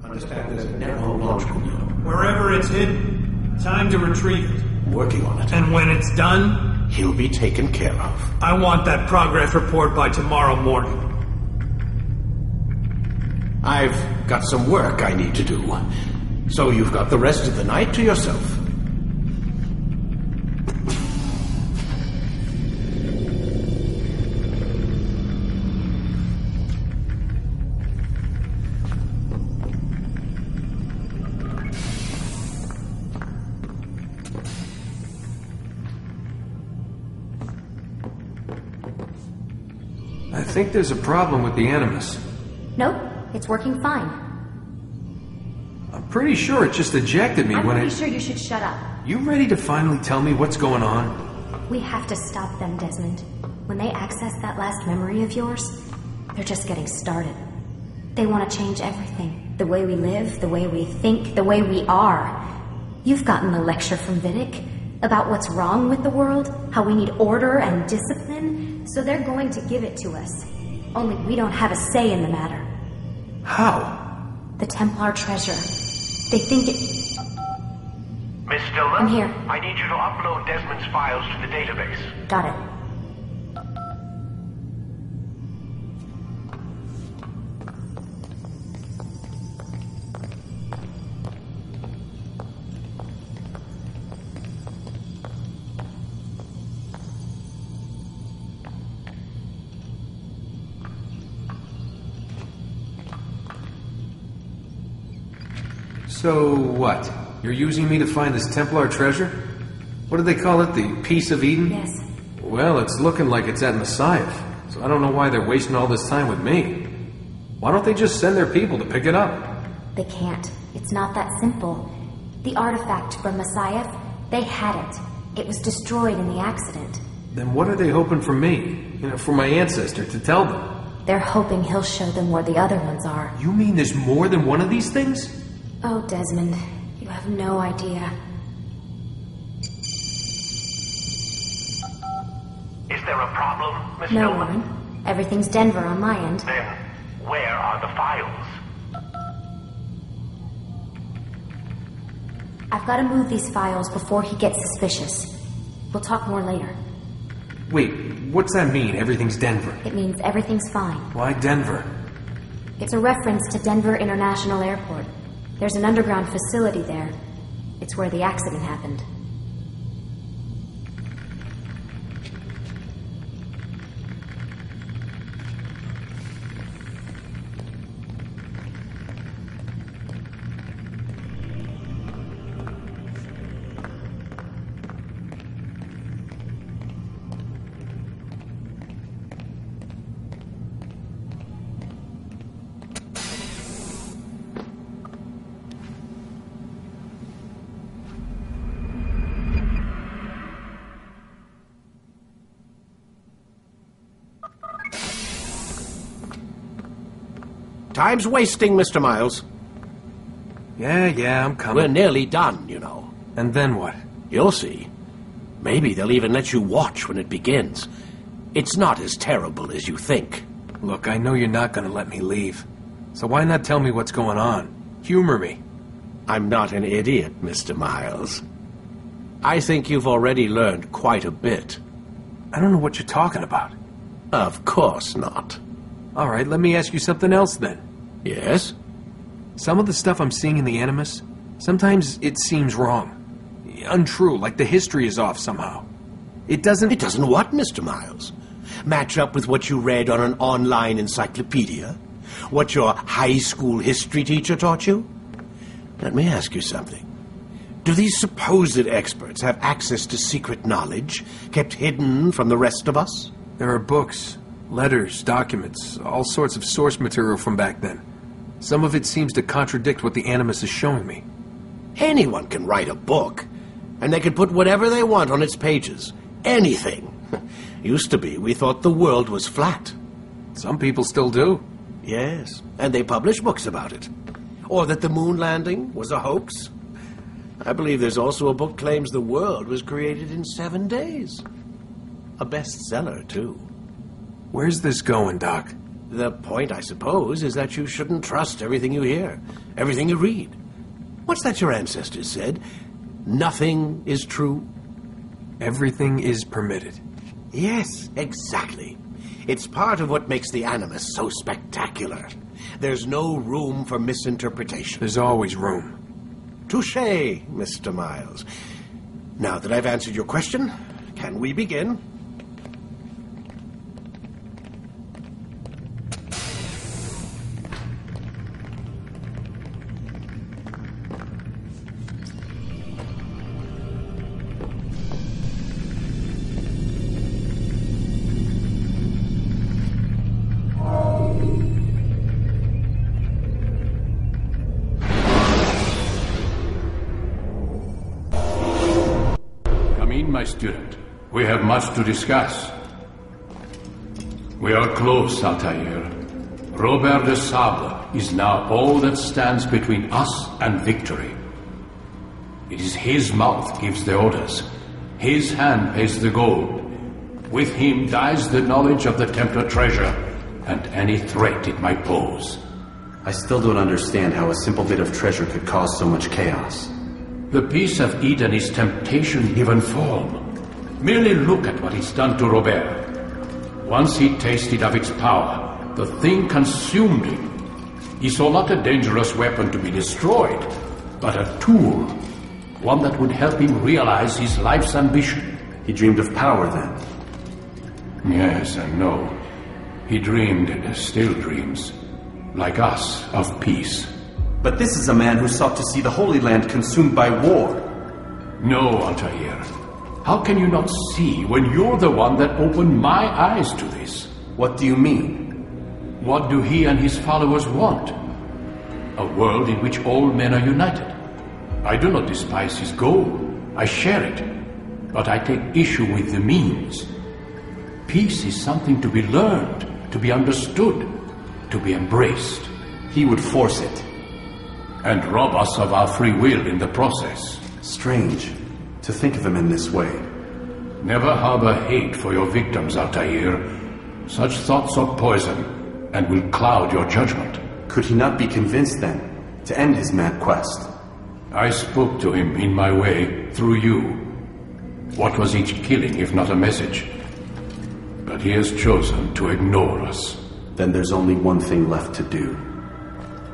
Understand there's a narrow logical near. Wherever it's hidden, time to retrieve it. Working on it. And when it's done, he'll be taken care of. I want that progress report by tomorrow morning. I've got some work I need to do. So you've got the rest of the night to yourself. I think there's a problem with the Animus. Nope, it's working fine. I'm pretty sure it just ejected me I'm when pretty sure you should shut up. You ready to finally tell me what's going on? We have to stop them, Desmond. When they access that last memory of yours, they're just getting started. They want to change everything. The way we live, the way we think, the way we are. You've gotten a lecture from Vidic about what's wrong with the world, how we need order and discipline, so they're going to give it to us. Only we don't have a say in the matter. How? The Templar treasure. They think it... Miss Stiller? I'm here. I need you to upload Desmond's files to the database. Got it. So what? You're using me to find this Templar treasure? What do they call it? The Piece of Eden? Yes. Well, it's looking like it's at Messiah, so I don't know why they're wasting all this time with me. Why don't they just send their people to pick it up? They can't. It's not that simple. The artifact from Messiah, they had it. It was destroyed in the accident. Then what are they hoping from me? For my ancestor to tell them? They're hoping he'll show them where the other ones are. You mean there's more than one of these things? Oh, Desmond, you have no idea. Is there a problem, Miss No, Stiller? Warren. Everything's Denver on my end. Then, where are the files? I've got to move these files before he gets suspicious. We'll talk more later. Wait, what's that mean, everything's Denver? It means everything's fine. Why Denver? It's a reference to Denver International Airport. There's an underground facility there. It's where the accident happened. Time's wasting, Mr. Miles. Yeah, I'm coming. We're nearly done, you know. And then what? You'll see. Maybe they'll even let you watch when it begins. It's not as terrible as you think. Look, I know you're not gonna let me leave. So why not tell me what's going on? Humor me. I'm not an idiot, Mr. Miles. I think you've already learned quite a bit. I don't know what you're talking about. Of course not. All right, let me ask you something else then. Yes? Some of the stuff I'm seeing in the Animus, sometimes it seems wrong. Untrue, like the history is off somehow. It doesn't... It doesn't what, Mr. Miles? Match up with what you read on an online encyclopedia? What your high school history teacher taught you? Let me ask you something. Do these supposed experts have access to secret knowledge kept hidden from the rest of us? There are books, letters, documents, all sorts of source material from back then. Some of it seems to contradict what the Animus is showing me. Anyone can write a book, and they can put whatever they want on its pages. Anything. Used to be, we thought the world was flat. Some people still do. Yes, and they publish books about it. Or that the moon landing was a hoax. I believe there's also a book claims the world was created in 7 days. A bestseller, too. Where's this going, Doc? The point, I suppose, is that you shouldn't trust everything you hear. everything you read. What's that your ancestors said? Nothing is true? Everything is permitted. Yes, exactly. It's part of what makes the Animus so spectacular. There's no room for misinterpretation. There's always room. Touché, Mr. Miles. Now that I've answered your question, can we begin? My student, we have much to discuss. We are close, Altair. Robert de Sable is now all that stands between us and victory. It is his mouth gives the orders. His hand pays the gold. With him dies the knowledge of the Templar treasure and any threat it might pose. I still don't understand how a simple bit of treasure could cause so much chaos. The piece of Eden is temptation given form. Merely look at what it's done to Robert. Once he tasted of its power, the thing consumed him. He saw not a dangerous weapon to be destroyed, but a tool. One that would help him realize his life's ambition. He dreamed of power then? Yes and no. He dreamed, still dreams, like us, of peace. But this is a man who sought to see the Holy Land consumed by war. No, Altair. How can you not see when you're the one that opened my eyes to this? What do you mean? What do he and his followers want? A world in which all men are united. I do not despise his goal. I share it. But I take issue with the means. Peace is something to be learned, to be understood, to be embraced. He would force it. And rob us of our free will in the process. Strange to think of him in this way. Never harbor hate for your victims, Altair. Such thoughts are poison and will cloud your judgment. Could he not be convinced then to end his mad quest? I spoke to him in my way through you. What was each killing if not a message? But he has chosen to ignore us. Then there's only one thing left to do.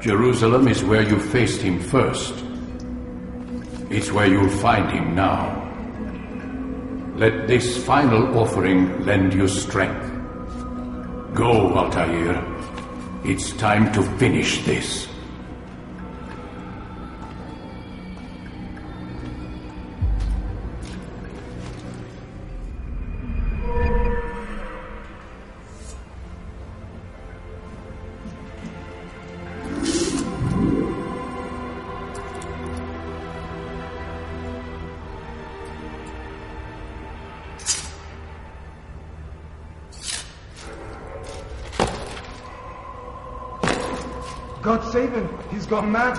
Jerusalem is where you faced him first. It's where you'll find him now. Let this final offering lend you strength. Go, Altair. It's time to finish this. God save him! He's gone mad!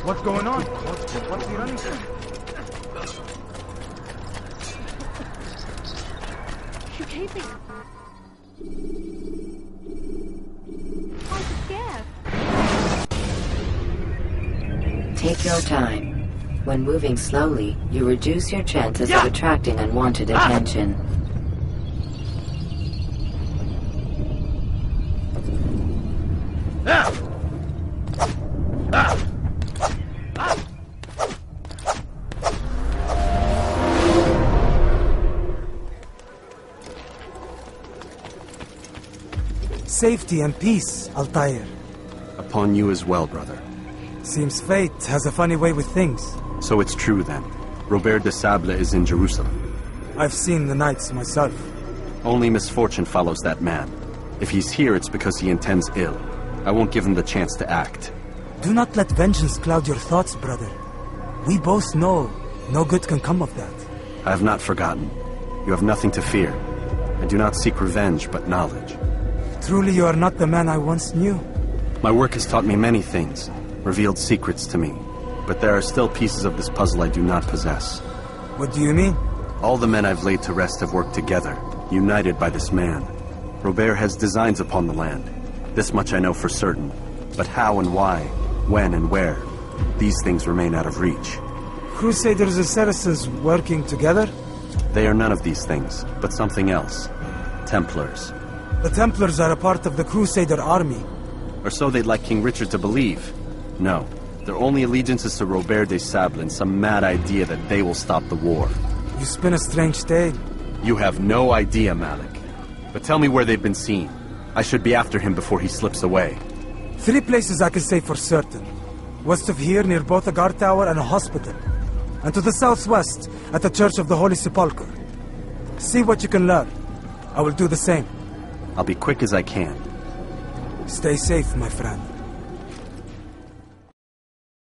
What's going on? What's he running from? She's keeping. I'm scared. Take your time. When moving slowly, you reduce your chances of attracting unwanted attention. Safety and peace, Altair. Upon you as well, brother. Seems fate has a funny way with things. So it's true then. Robert de Sable is in Jerusalem. I've seen the knights myself. Only misfortune follows that man. If he's here, it's because he intends ill. I won't give him the chance to act. Do not let vengeance cloud your thoughts, brother. We both know no good can come of that. I have not forgotten. You have nothing to fear. I do not seek revenge, but knowledge. Truly you are not the man I once knew. My work has taught me many things, revealed secrets to me. but there are still pieces of this puzzle I do not possess. What do you mean? All the men I've laid to rest have worked together, united by this man. Robert has designs upon the land. This much I know for certain. But how and why, when and where, these things remain out of reach. Crusaders and Saracens working together? They are none of these things, but something else. Templars. The Templars are a part of the Crusader army. Or so they'd like King Richard to believe. No, their only allegiance is to Robert de Sable and some mad idea that they will stop the war. You spin a strange tale. You have no idea, Malik. But tell me where they've been seen. I should be after him before he slips away. 3 places I can say for certain. West of here, near both a guard tower and a hospital. And to the southwest, at the Church of the Holy Sepulchre. See what you can learn. I will do the same. I'll be quick as I can. Stay safe, my friend.